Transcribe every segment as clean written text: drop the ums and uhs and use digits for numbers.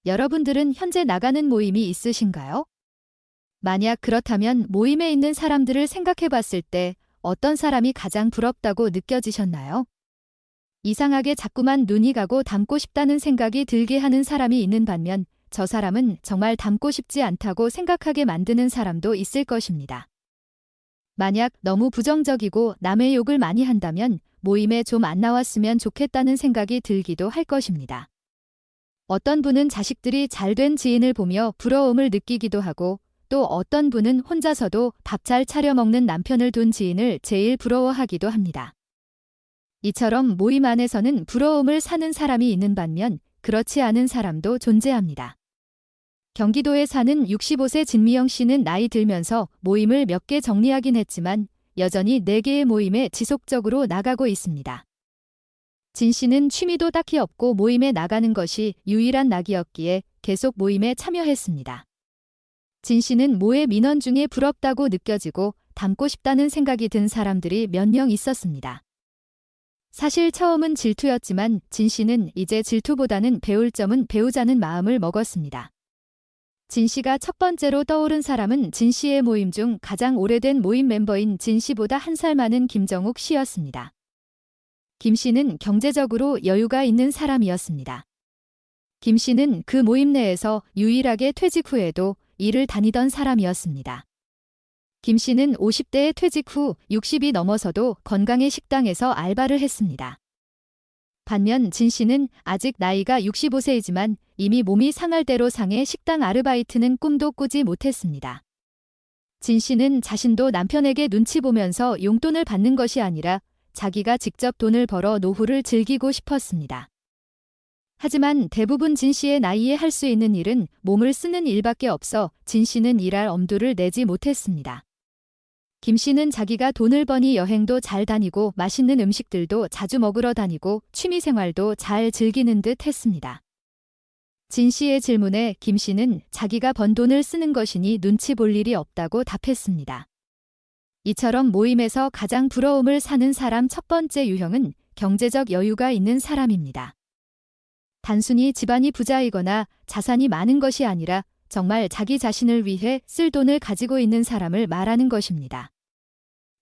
여러분들은 현재 나가는 모임이 있으신가요? 만약 그렇다면 모임에 있는 사람들을 생각해 봤을 때 어떤 사람이 가장 부럽다고 느껴지셨나요? 이상하게 자꾸만 눈이 가고 닮고 싶다는 생각이 들게 하는 사람이 있는 반면 저 사람은 정말 닮고 싶지 않다고 생각하게 만드는 사람도 있을 것입니다. 만약 너무 부정적이고 남의 욕을 많이 한다면 모임에 좀 안 나왔으면 좋겠다는 생각이 들기도 할 것입니다. 어떤 분은 자식들이 잘된 지인을 보며 부러움을 느끼기도 하고 또 어떤 분은 혼자서도 밥 잘 차려 먹는 남편을 둔 지인을 제일 부러워하기도 합니다. 이처럼 모임 안에서는 부러움을 사는 사람이 있는 반면 그렇지 않은 사람도 존재합니다. 경기도에 사는 65세 진미영 씨는 나이 들면서 모임을 몇 개 정리하긴 했지만 여전히 4개의 모임에 지속적으로 나가고 있습니다. 진 씨는 취미도 딱히 없고 모임에 나가는 것이 유일한 낙이었기에 계속 모임에 참여했습니다. 진 씨는 모의 민원 중에 부럽다고 느껴지고 닮고 싶다는 생각이 든 사람들이 몇 명 있었습니다. 사실 처음은 질투였지만 진 씨는 이제 질투보다는 배울 점은 배우자는 마음을 먹었습니다. 진 씨가 첫 번째로 떠오른 사람은 진 씨의 모임 중 가장 오래된 모임 멤버인 진 씨보다 1살 많은 김정욱 씨였습니다. 김 씨는 경제적으로 여유가 있는 사람이었습니다. 김 씨는 그 모임 내에서 유일하게 퇴직 후에도 일을 다니던 사람이었습니다. 김 씨는 50대에 퇴직 후 60이 넘어서도 건강의 식당에서 알바를 했습니다. 반면 진 씨는 아직 나이가 65세이지만 이미 몸이 상할 대로 상해 식당 아르바이트는 꿈도 꾸지 못했습니다. 진 씨는 자신도 남편에게 눈치 보면서 용돈을 받는 것이 아니라 자기가 직접 돈을 벌어 노후를 즐기고 싶었습니다. 하지만 대부분 진 씨의 나이에 할 수 있는 일은 몸을 쓰는 일밖에 없어 진 씨는 일할 엄두를 내지 못했습니다. 김 씨는 자기가 돈을 버니 여행도 잘 다니고 맛있는 음식들도 자주 먹으러 다니고 취미생활도 잘 즐기는 듯 했습니다. 진 씨의 질문에 김 씨는 자기가 번 돈을 쓰는 것이니 눈치 볼 일이 없다고 답했습니다. 이처럼 모임에서 가장 부러움을 사는 사람 첫 번째 유형은 경제적 여유가 있는 사람입니다. 단순히 집안이 부자이거나 자산이 많은 것이 아니라 정말 자기 자신을 위해 쓸 돈을 가지고 있는 사람을 말하는 것입니다.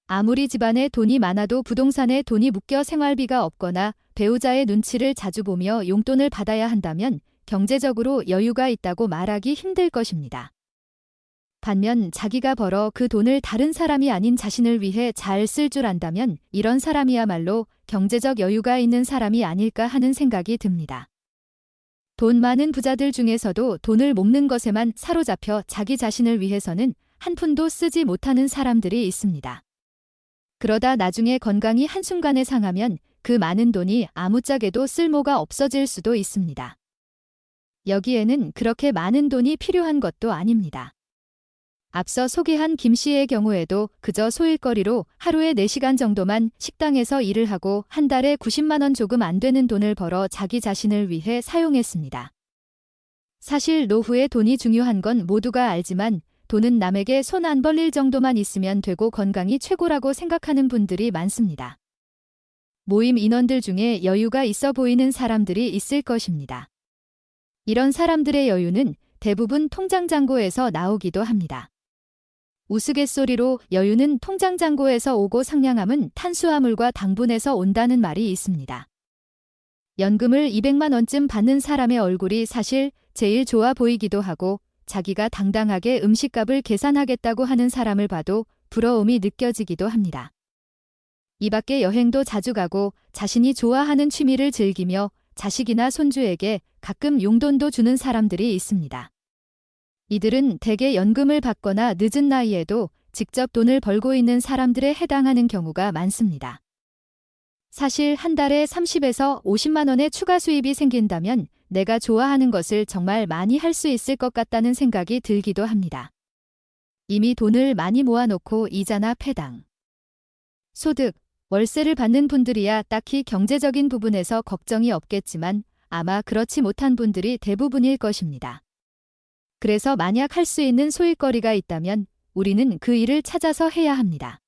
아무리 집안에 돈이 많아도 부동산에 돈이 묶여 생활비가 없거나 배우자의 눈치를 자주 보며 용돈을 받아야 한다면 경제적으로 여유가 있다고 말하기 힘들 것입니다. 반면 자기가 벌어 그 돈을 다른 사람이 아닌 자신을 위해 잘 쓸 줄 안다면 이런 사람이야말로 경제적 여유가 있는 사람이 아닐까 하는 생각이 듭니다. 돈 많은 부자들 중에서도 돈을 모으는 것에만 사로잡혀 자기 자신을 위해서는 한 푼도 쓰지 못하는 사람들이 있습니다. 그러다 나중에 건강이 한순간에 상하면 그 많은 돈이 아무짝에도 쓸모가 없어질 수도 있습니다. 여기에는 그렇게 많은 돈이 필요한 것도 아닙니다. 앞서 소개한 김 씨의 경우에도 그저 소일거리로 하루에 4시간 정도만 식당에서 일을 하고 한 달에 90만 원 조금 안 되는 돈을 벌어 자기 자신을 위해 사용했습니다. 사실 노후에 돈이 중요한 건 모두가 알지만 돈은 남에게 손 안 벌릴 정도만 있으면 되고 건강이 최고라고 생각하는 분들이 많습니다. 모임 인원들 중에 여유가 있어 보이는 사람들이 있을 것입니다. 이런 사람들의 여유는 대부분 통장 잔고에서 나오기도 합니다. 우스갯소리로 여유는 통장 잔고에서 오고 상냥함은 탄수화물과 당분에서 온다는 말이 있습니다. 연금을 200만 원쯤 받는 사람의 얼굴이 사실 제일 좋아 보이기도 하고 자기가 당당하게 음식값을 계산하겠다고 하는 사람을 봐도 부러움이 느껴지기도 합니다. 이 밖에 여행도 자주 가고 자신이 좋아하는 취미를 즐기며 자식이나 손주에게 가끔 용돈도 주는 사람들이 있습니다. 이들은 대개 연금을 받거나 늦은 나이에도 직접 돈을 벌고 있는 사람들에 해당하는 경우가 많습니다. 사실 한 달에 30에서 50만 원의 추가 수입이 생긴다면 내가 좋아하는 것을 정말 많이 할 수 있을 것 같다는 생각이 들기도 합니다. 이미 돈을 많이 모아놓고 이자나 패당, 소득, 월세를 받는 분들이야 딱히 경제적인 부분에서 걱정이 없겠지만 아마 그렇지 못한 분들이 대부분일 것입니다. 그래서 만약 할 수 있는 소일거리가 있다면 우리는 그 일을 찾아서 해야 합니다.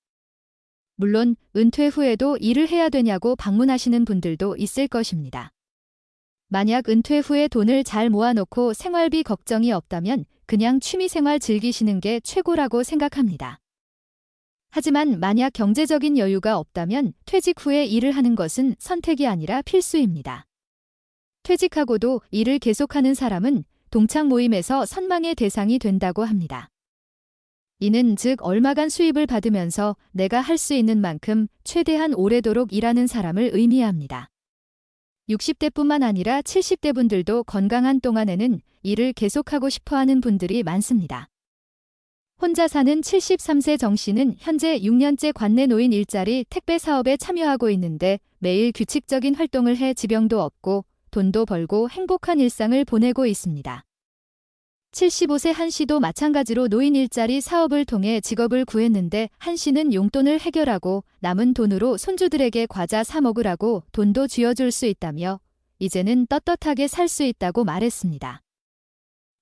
물론 은퇴 후에도 일을 해야 되냐고 방문하시는 분들도 있을 것입니다. 만약 은퇴 후에 돈을 잘 모아놓고 생활비 걱정이 없다면 그냥 취미생활 즐기시는 게 최고라고 생각합니다. 하지만 만약 경제적인 여유가 없다면 퇴직 후에 일을 하는 것은 선택이 아니라 필수입니다. 퇴직하고도 일을 계속하는 사람은 동창 모임에서 선망의 대상이 된다고 합니다. 이는 즉 얼마간 수입을 받으면서 내가 할 수 있는 만큼 최대한 오래도록 일하는 사람을 의미합니다. 60대뿐만 아니라 70대 분들도 건강한 동안에는 일을 계속하고 싶어하는 분들이 많습니다. 혼자 사는 73세 정 씨는 현재 6년째 관내 노인 일자리 택배 사업에 참여하고 있는데 매일 규칙적인 활동을 해 지병도 없고 돈도 벌고 행복한 일상을 보내고 있습니다. 75세 한 씨도 마찬가지로 노인 일자리 사업을 통해 직업을 구했는데 한 씨는 용돈을 해결하고 남은 돈으로 손주들에게 과자 사 먹으라고 돈도 쥐어줄 수 있다며 이제는 떳떳하게 살 수 있다고 말했습니다.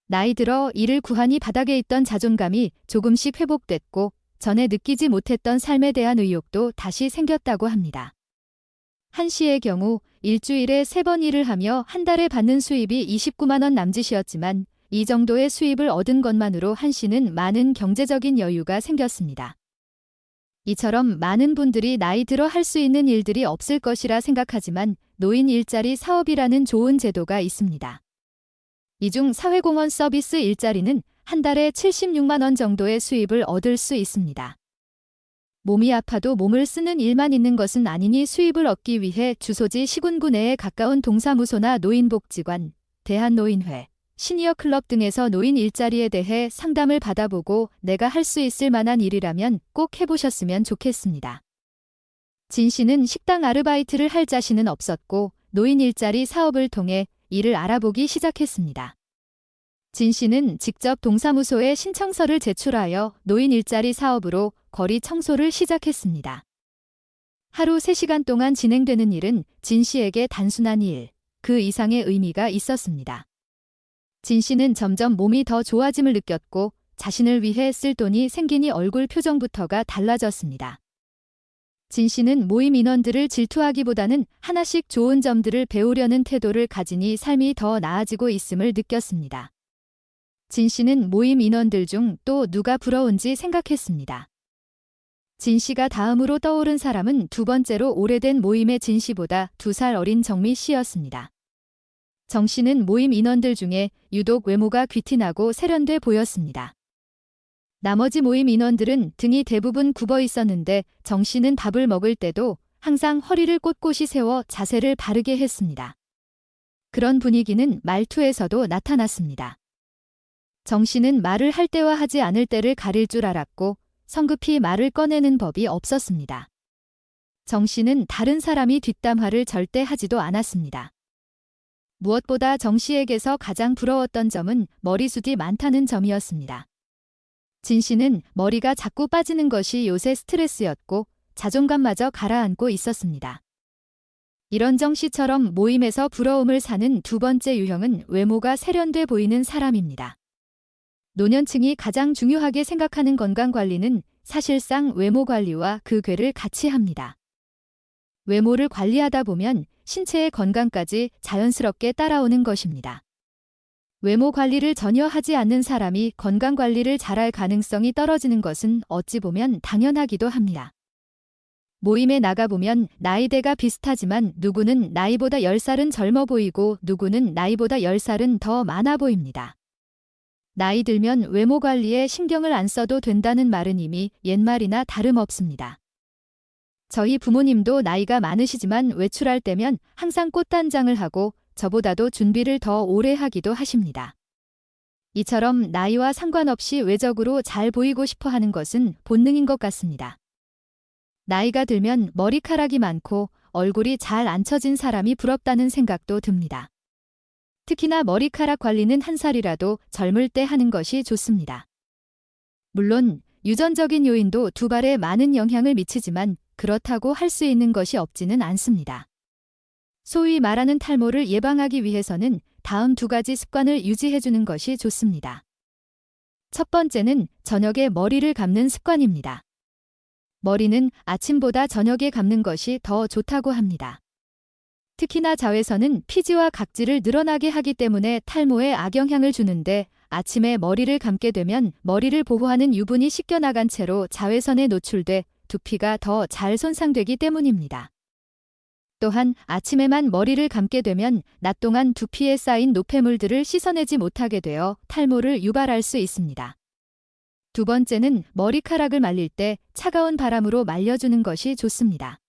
나이 들어 일을 구하니 바닥에 있던 자존감이 조금씩 회복됐고 전에 느끼지 못했던 삶에 대한 의욕도 다시 생겼다고 합니다. 한 씨의 경우 일주일에 3번 일을 하며 한 달에 받는 수입이 29만 원 남짓이었지만 이 정도의 수입을 얻은 것만으로 한 씨는 많은 경제적인 여유가 생겼습니다. 이처럼 많은 분들이 나이 들어 할 수 있는 일들이 없을 것이라 생각하지만 노인 일자리 사업이라는 좋은 제도가 있습니다. 이 중 사회공헌 서비스 일자리는 한 달에 76만 원 정도의 수입을 얻을 수 있습니다. 몸이 아파도 몸을 쓰는 일만 있는 것은 아니니 수입을 얻기 위해 주소지 시군구 내에 가까운 동사무소나 노인복지관, 대한노인회, 시니어 클럽 등에서 노인 일자리에 대해 상담을 받아보고 내가 할 수 있을 만한 일이라면 꼭 해보셨으면 좋겠습니다. 진 씨는 식당 아르바이트를 할 자신은 없었고 노인 일자리 사업을 통해 일을 알아보기 시작했습니다. 진 씨는 직접 동사무소에 신청서를 제출하여 노인 일자리 사업으로 거리 청소를 시작했습니다. 하루 3시간 동안 진행되는 일은 진 씨에게 단순한 일, 그 이상의 의미가 있었습니다. 진 씨는 점점 몸이 더 좋아짐을 느꼈고 자신을 위해 쓸 돈이 생기니 얼굴 표정부터가 달라졌습니다. 진 씨는 모임 인원들을 질투하기보다는 하나씩 좋은 점들을 배우려는 태도를 가지니 삶이 더 나아지고 있음을 느꼈습니다. 진 씨는 모임 인원들 중 또 누가 부러운지 생각했습니다. 진 씨가 다음으로 떠오른 사람은 두 번째로 오래된 모임의 진 씨보다 2살 어린 정미 씨였습니다. 정 씨는 모임 인원들 중에 유독 외모가 귀티나고 세련돼 보였습니다. 나머지 모임 인원들은 등이 대부분 굽어 있었는데 정 씨는 밥을 먹을 때도 항상 허리를 꼿꼿이 세워 자세를 바르게 했습니다. 그런 분위기는 말투에서도 나타났습니다. 정 씨는 말을 할 때와 하지 않을 때를 가릴 줄 알았고 성급히 말을 꺼내는 법이 없었습니다. 정 씨는 다른 사람이 뒷담화를 절대 하지도 않았습니다. 무엇보다 정 씨에게서 가장 부러웠던 점은 머리숱이 많다는 점이었습니다. 진 씨는 머리가 자꾸 빠지는 것이 요새 스트레스였고 자존감마저 가라앉고 있었습니다. 이런 정 씨처럼 모임에서 부러움을 사는 두 번째 유형은 외모가 세련돼 보이는 사람입니다. 노년층이 가장 중요하게 생각하는 건강관리는 사실상 외모 관리와 그 궤를 같이 합니다. 외모를 관리하다 보면 신체의 건강까지 자연스럽게 따라오는 것입니다. 외모 관리를 전혀 하지 않는 사람이 건강 관리를 잘할 가능성이 떨어지는 것은 어찌 보면 당연하기도 합니다. 모임에 나가보면 나이대가 비슷하지만 누구는 나이보다 10살은 젊어 보이고 누구는 나이보다 10살은 더 많아 보입니다. 나이 들면 외모 관리에 신경을 안 써도 된다는 말은 이미 옛말이나 다름없습니다. 저희 부모님도 나이가 많으시지만 외출할 때면 항상 꽃단장을 하고 저보다도 준비를 더 오래 하기도 하십니다. 이처럼 나이와 상관없이 외적으로 잘 보이고 싶어 하는 것은 본능인 것 같습니다. 나이가 들면 머리카락이 많고 얼굴이 잘 안 처진 사람이 부럽다는 생각도 듭니다. 특히나 머리카락 관리는 한 살이라도 젊을 때 하는 것이 좋습니다. 물론 유전적인 요인도 두발에 많은 영향을 미치지만 그렇다고 할 수 있는 것이 없지는 않습니다. 소위 말하는 탈모를 예방하기 위해서는 다음 2가지 습관을 유지해주는 것이 좋습니다. 첫 번째는 저녁에 머리를 감는 습관입니다. 머리는 아침보다 저녁에 감는 것이 더 좋다고 합니다. 특히나 자외선은 피지와 각질을 늘어나게 하기 때문에 탈모에 악영향을 주는데 아침에 머리를 감게 되면 머리를 보호하는 유분이 씻겨나간 채로 자외선에 노출돼 두피가 더 잘 손상되기 때문입니다. 또한 아침에만 머리를 감게 되면 낮 동안 두피에 쌓인 노폐물들을 씻어내지 못하게 되어 탈모를 유발할 수 있습니다. 두 번째는 머리카락을 말릴 때 차가운 바람으로 말려주는 것이 좋습니다.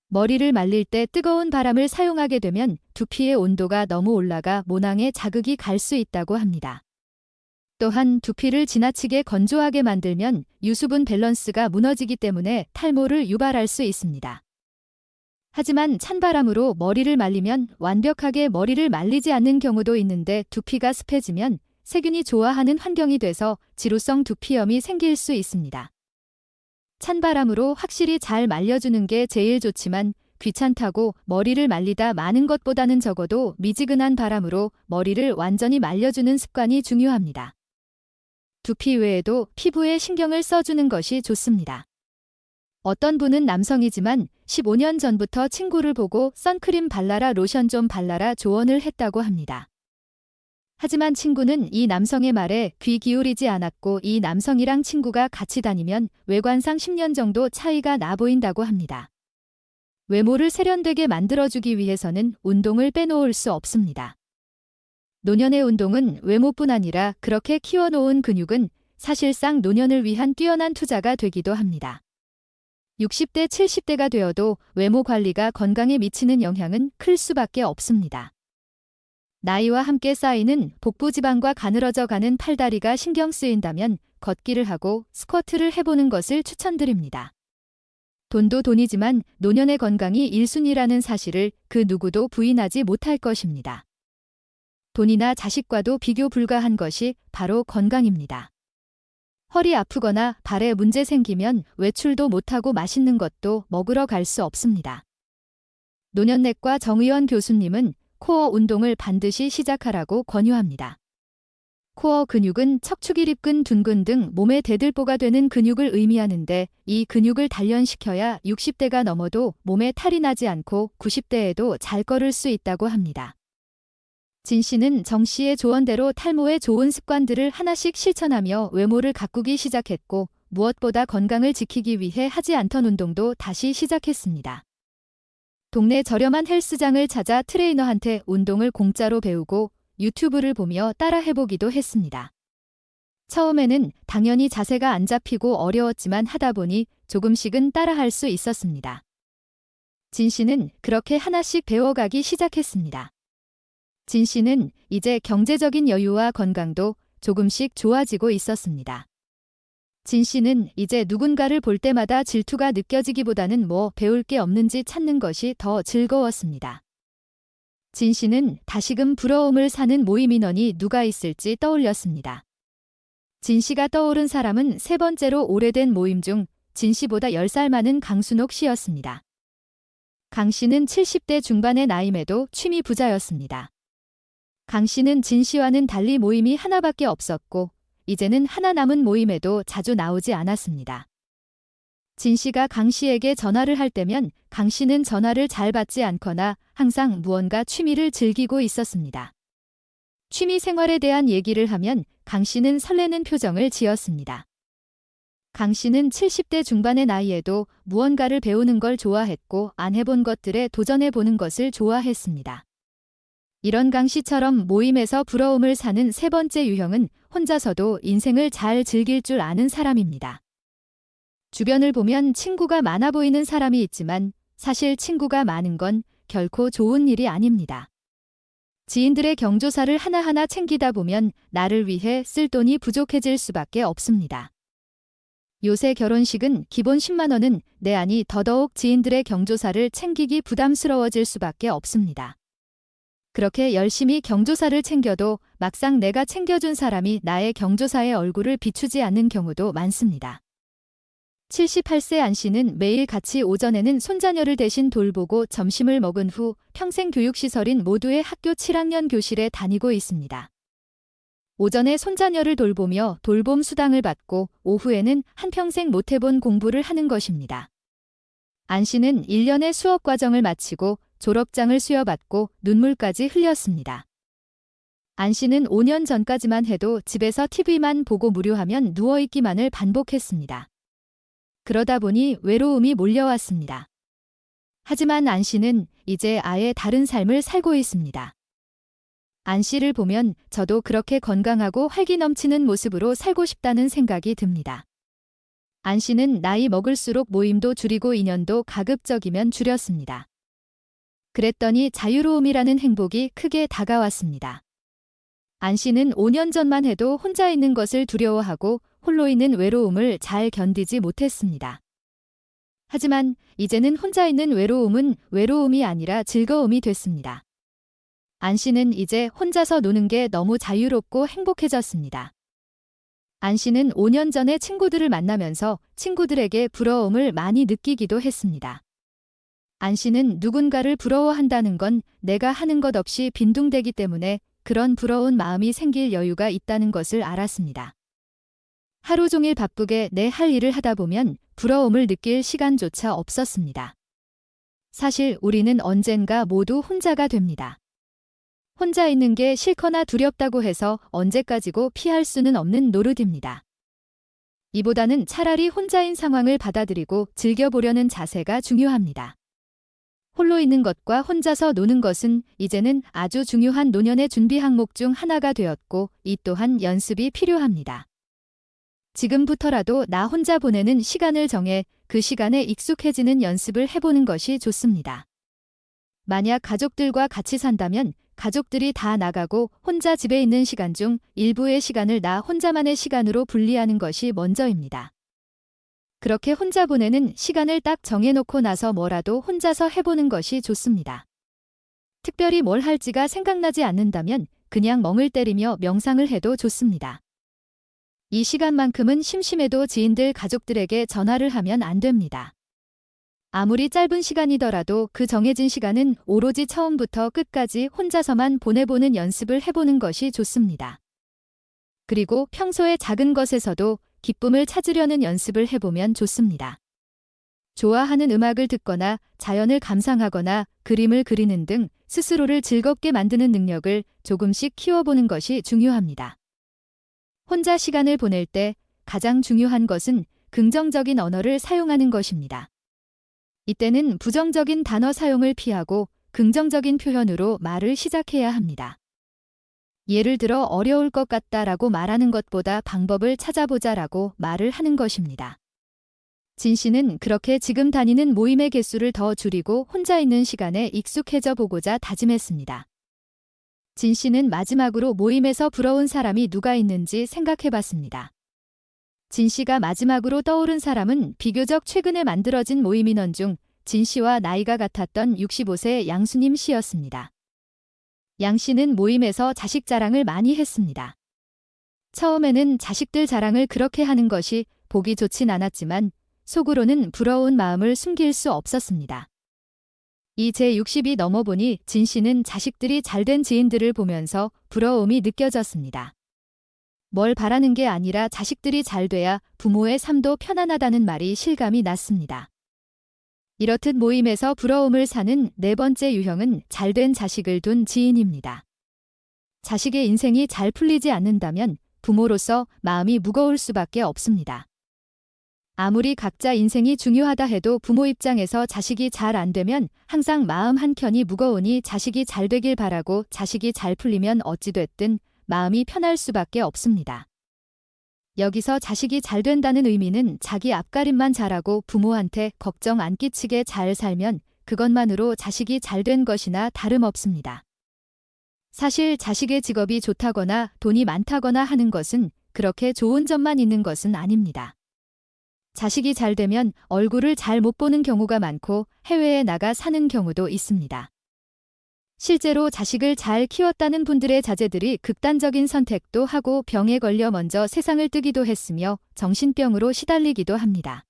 머리를 말릴 때 뜨거운 바람을 사용하게 되면 두피의 온도가 너무 올라가 모낭에 자극이 갈 수 있다고 합니다. 또한 두피를 지나치게 건조하게 만들면 유수분 밸런스가 무너지기 때문에 탈모를 유발할 수 있습니다. 하지만 찬바람으로 머리를 말리면 완벽하게 머리를 말리지 않는 경우도 있는데 두피가 습해지면 세균이 좋아하는 환경이 돼서 지루성 두피염이 생길 수 있습니다. 찬바람으로 확실히 잘 말려주는 게 제일 좋지만 귀찮다고 머리를 말리다 마는 것보다는 적어도 미지근한 바람으로 머리를 완전히 말려주는 습관이 중요합니다. 두피 외에도 피부에 신경을 써주는 것이 좋습니다. 어떤 분은 남성이지만 15년 전부터 친구를 보고 선크림 발라라 로션 좀 발라라 조언을 했다고 합니다. 하지만 친구는 이 남성의 말에 귀 기울이지 않았고 이 남성이랑 친구가 같이 다니면 외관상 10년 정도 차이가 나 보인다고 합니다. 외모를 세련되게 만들어주기 위해서는 운동을 빼놓을 수 없습니다. 노년의 운동은 외모뿐 아니라 그렇게 키워놓은 근육은 사실상 노년을 위한 뛰어난 투자가 되기도 합니다. 60대, 70대가 되어도 외모 관리가 건강에 미치는 영향은 클 수밖에 없습니다. 나이와 함께 쌓이는 복부 지방과 가늘어져 가는 팔다리가 신경 쓰인다면 걷기를 하고 스쿼트를 해보는 것을 추천드립니다. 돈도 돈이지만 노년의 건강이 1순위라는 사실을 그 누구도 부인하지 못할 것입니다. 돈이나 자식과도 비교 불가한 것이 바로 건강입니다. 허리 아프거나 발에 문제 생기면 외출도 못하고 맛있는 것도 먹으러 갈 수 없습니다. 노년내과 정의원 교수님은 코어 운동을 반드시 시작하라고 권유합니다. 코어 근육은 척추기 립근, 둔근 등 몸의 대들보가 되는 근육을 의미하는데 이 근육을 단련시켜야 60대가 넘어도 몸에 탈이 나지 않고 90대에도 잘 걸을 수 있다고 합니다. 진 씨는 정 씨의 조언대로 탈모의 좋은 습관들을 하나씩 실천하며 외모를 가꾸기 시작했고 무엇보다 건강을 지키기 위해 하지 않던 운동도 다시 시작했습니다. 동네 저렴한 헬스장을 찾아 트레이너한테 운동을 공짜로 배우고 유튜브를 보며 따라 해보기도 했습니다. 처음에는 당연히 자세가 안 잡히고 어려웠지만 하다 보니 조금씩은 따라할 수 있었습니다. 진 씨는 그렇게 하나씩 배워가기 시작했습니다. 진 씨는 이제 경제적인 여유와 건강도 조금씩 좋아지고 있었습니다. 진 씨는 이제 누군가를 볼 때마다 질투가 느껴지기보다는 뭐 배울 게 없는지 찾는 것이 더 즐거웠습니다. 진 씨는 다시금 부러움을 사는 모임 인원이 누가 있을지 떠올렸습니다. 진 씨가 떠오른 사람은 세 번째로 오래된 모임 중 진 씨보다 10살 많은 강순옥 씨였습니다. 강 씨는 70대 중반의 나임에도 취미 부자였습니다. 강 씨는 진 씨와는 달리 모임이 하나밖에 없었고 이제는 하나 남은 모임에도 자주 나오지 않았습니다. 진 씨가 강 씨에게 전화를 할 때면 강 씨는 전화를 잘 받지 않거나 항상 무언가 취미를 즐기고 있었습니다. 취미 생활에 대한 얘기를 하면 강 씨는 설레는 표정을 지었습니다. 강 씨는 70대 중반의 나이에도 무언가를 배우는 걸 좋아했고 안 해본 것들에 도전해보는 것을 좋아했습니다. 이런 강 씨처럼 모임에서 부러움을 사는 세 번째 유형은 혼자서도 인생을 잘 즐길 줄 아는 사람입니다. 주변을 보면 친구가 많아 보이는 사람이 있지만 사실 친구가 많은 건 결코 좋은 일이 아닙니다. 지인들의 경조사를 하나하나 챙기다 보면 나를 위해 쓸 돈이 부족해질 수밖에 없습니다. 요새 결혼식은 기본 10만 원은 내아니 더더욱 지인들의 경조사를 챙기기 부담스러워질 수밖에 없습니다. 그렇게 열심히 경조사를 챙겨도 막상 내가 챙겨준 사람이 나의 경조사의 얼굴을 비추지 않는 경우도 많습니다. 78세 안 씨는 매일 같이 오전에는 손자녀를 대신 돌보고 점심을 먹은 후 평생교육시설인 모두의 학교 7학년 교실에 다니고 있습니다. 오전에 손자녀를 돌보며 돌봄 수당을 받고 오후에는 한평생 못해본 공부를 하는 것입니다. 안 씨는 1년의 수업 과정을 마치고 졸업장을 수여받고 눈물까지 흘렸습니다. 안 씨는 5년 전까지만 해도 집에서 TV만 보고 무료하면 누워있기만을 반복했습니다. 그러다 보니 외로움이 몰려왔습니다. 하지만 안 씨는 이제 아예 다른 삶을 살고 있습니다. 안 씨를 보면 저도 그렇게 건강하고 활기 넘치는 모습으로 살고 싶다는 생각이 듭니다. 안 씨는 나이 먹을수록 모임도 줄이고 인연도 가급적이면 줄였습니다. 그랬더니 자유로움이라는 행복이 크게 다가왔습니다. 안 씨는 5년 전만 해도 혼자 있는 것을 두려워하고 홀로 있는 외로움을 잘 견디지 못했습니다. 하지만 이제는 혼자 있는 외로움은 외로움이 아니라 즐거움이 됐습니다. 안 씨는 이제 혼자서 노는 게 너무 자유롭고 행복해졌습니다. 안 씨는 5년 전에 친구들을 만나면서 친구들에게 부러움을 많이 느끼기도 했습니다. 안 씨는 누군가를 부러워한다는 건 내가 하는 것 없이 빈둥대기 때문에 그런 부러운 마음이 생길 여유가 있다는 것을 알았습니다. 하루 종일 바쁘게 내 할 일을 하다 보면 부러움을 느낄 시간조차 없었습니다. 사실 우리는 언젠가 모두 혼자가 됩니다. 혼자 있는 게 싫거나 두렵다고 해서 언제까지고 피할 수는 없는 노릇입니다. 이보다는 차라리 혼자인 상황을 받아들이고 즐겨보려는 자세가 중요합니다. 홀로 있는 것과 혼자서 노는 것은 이제는 아주 중요한 노년의 준비 항목 중 하나가 되었고 이 또한 연습이 필요합니다. 지금부터라도 나 혼자 보내는 시간을 정해 그 시간에 익숙해지는 연습을 해보는 것이 좋습니다. 만약 가족들과 같이 산다면 가족들이 다 나가고 혼자 집에 있는 시간 중 일부의 시간을 나 혼자만의 시간으로 분리하는 것이 먼저입니다. 그렇게 혼자 보내는 시간을 딱 정해놓고 나서 뭐라도 혼자서 해보는 것이 좋습니다. 특별히 뭘 할지가 생각나지 않는다면 그냥 멍을 때리며 명상을 해도 좋습니다. 이 시간만큼은 심심해도 지인들 가족들에게 전화를 하면 안 됩니다. 아무리 짧은 시간이더라도 그 정해진 시간은 오로지 처음부터 끝까지 혼자서만 보내보는 연습을 해보는 것이 좋습니다. 그리고 평소에 작은 것에서도 기쁨을 찾으려는 연습을 해보면 좋습니다. 좋아하는 음악을 듣거나 자연을 감상하거나 그림을 그리는 등 스스로를 즐겁게 만드는 능력을 조금씩 키워보는 것이 중요합니다. 혼자 시간을 보낼 때 가장 중요한 것은 긍정적인 언어를 사용하는 것입니다. 이때는 부정적인 단어 사용을 피하고 긍정적인 표현으로 말을 시작해야 합니다. 예를 들어 어려울 것 같다라고 말하는 것보다 방법을 찾아보자라고 말을 하는 것입니다. 진 씨는 그렇게 지금 다니는 모임의 개수를 더 줄이고 혼자 있는 시간에 익숙해져 보고자 다짐했습니다. 진 씨는 마지막으로 모임에서 부러운 사람이 누가 있는지 생각해봤습니다. 진 씨가 마지막으로 떠오른 사람은 비교적 최근에 만들어진 모임 인원 중 진 씨와 나이가 같았던 65세 양수님 씨였습니다. 양 씨는 모임에서 자식 자랑을 많이 했습니다. 처음에는 자식들 자랑을 그렇게 하는 것이 보기 좋진 않았지만 속으로는 부러운 마음을 숨길 수 없었습니다. 이제 60이 넘어보니 진 씨는 자식들이 잘된 지인들을 보면서 부러움이 느껴졌습니다. 뭘 바라는 게 아니라 자식들이 잘 돼야 부모의 삶도 편안하다는 말이 실감이 났습니다. 이렇듯 모임에서 부러움을 사는 네 번째 유형은 잘된 자식을 둔 지인입니다. 자식의 인생이 잘 풀리지 않는다면 부모로서 마음이 무거울 수밖에 없습니다. 아무리 각자 인생이 중요하다 해도 부모 입장에서 자식이 잘 안 되면 항상 마음 한켠이 무거우니 자식이 잘 되길 바라고 자식이 잘 풀리면 어찌됐든 마음이 편할 수밖에 없습니다. 여기서 자식이 잘 된다는 의미는 자기 앞가림만 잘하고 부모한테 걱정 안 끼치게 잘 살면 그것만으로 자식이 잘 된 것이나 다름없습니다. 사실 자식의 직업이 좋다거나 돈이 많다거나 하는 것은 그렇게 좋은 점만 있는 것은 아닙니다. 자식이 잘 되면 얼굴을 잘 못 보는 경우가 많고 해외에 나가 사는 경우도 있습니다. 실제로 자식을 잘 키웠다는 분들의 자제들이 극단적인 선택도 하고 병에 걸려 먼저 세상을 뜨기도 했으며 정신병으로 시달리기도 합니다.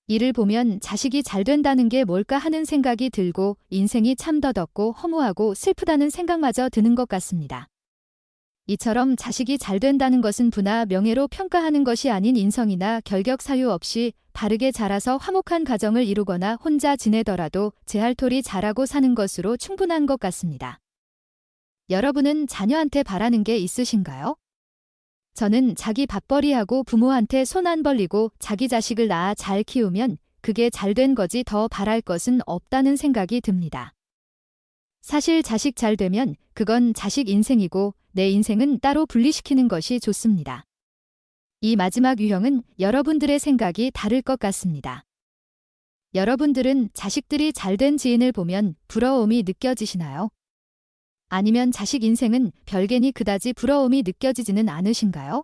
이를 보면 자식이 잘 된다는 게 뭘까 하는 생각이 들고 인생이 참 더덥고 허무하고 슬프다는 생각마저 드는 것 같습니다. 이처럼 자식이 잘 된다는 것은 부나 명예로 평가하는 것이 아닌 인성이나 결격 사유 없이 바르게 자라서 화목한 가정을 이루거나 혼자 지내더라도 제할토리 잘하고 사는 것으로 충분한 것 같습니다. 여러분은 자녀한테 바라는 게 있으신가요? 저는 자기 밥벌이하고 부모한테 손 안 벌리고 자기 자식을 낳아 잘 키우면 그게 잘된 거지 더 바랄 것은 없다는 생각이 듭니다. 사실 자식 잘 되면 그건 자식 인생이고 내 인생은 따로 분리시키는 것이 좋습니다. 이 마지막 유형은 여러분들의 생각이 다를 것 같습니다. 여러분들은 자식들이 잘된 지인을 보면 부러움이 느껴지시나요? 아니면 자식 인생은 별개니 그다지 부러움이 느껴지지는 않으신가요?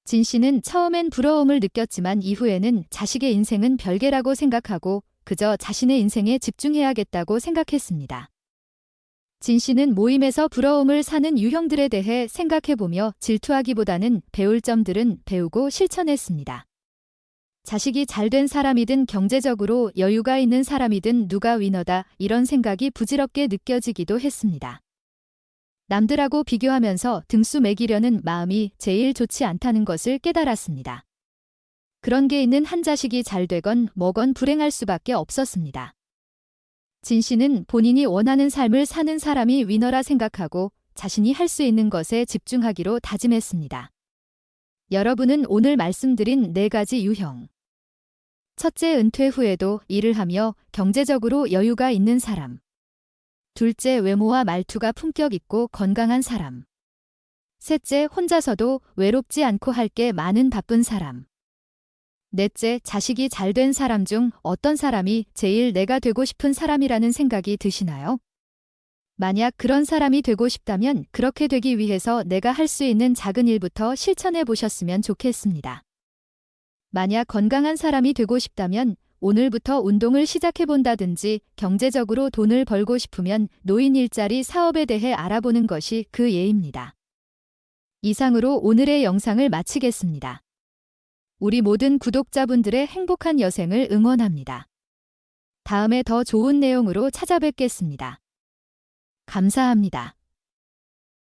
진 씨는 처음엔 부러움을 느꼈지만 이후에는 자식의 인생은 별개라고 생각하고 그저 자신의 인생에 집중해야겠다고 생각했습니다. 진 씨는 모임에서 부러움을 사는 유형들에 대해 생각해보며 질투하기보다는 배울 점들은 배우고 실천했습니다. 자식이 잘된 사람이든 경제적으로 여유가 있는 사람이든 누가 위너다 이런 생각이 부질없게 느껴지기도 했습니다. 남들하고 비교하면서 등수 매기려는 마음이 제일 좋지 않다는 것을 깨달았습니다. 그런 게 있는 한 자식이 잘 되건 뭐건 불행할 수밖에 없었습니다. 진 씨는 본인이 원하는 삶을 사는 사람이 위너라 생각하고 자신이 할 수 있는 것에 집중하기로 다짐했습니다. 여러분은 오늘 말씀드린 4가지 유형. 첫째, 은퇴 후에도 일을 하며 경제적으로 여유가 있는 사람. 둘째, 외모와 말투가 품격 있고 건강한 사람. 셋째, 혼자서도 외롭지 않고 할 게 많은 바쁜 사람. 넷째, 자식이 잘된 사람 중 어떤 사람이 제일 내가 되고 싶은 사람이라는 생각이 드시나요? 만약 그런 사람이 되고 싶다면 그렇게 되기 위해서 내가 할 수 있는 작은 일부터 실천해 보셨으면 좋겠습니다. 만약 건강한 사람이 되고 싶다면 오늘부터 운동을 시작해 본다든지 경제적으로 돈을 벌고 싶으면 노인 일자리 사업에 대해 알아보는 것이 그 예입니다. 이상으로 오늘의 영상을 마치겠습니다. 우리 모든 구독자분들의 행복한 여생을 응원합니다. 다음에 더 좋은 내용으로 찾아뵙겠습니다. 감사합니다.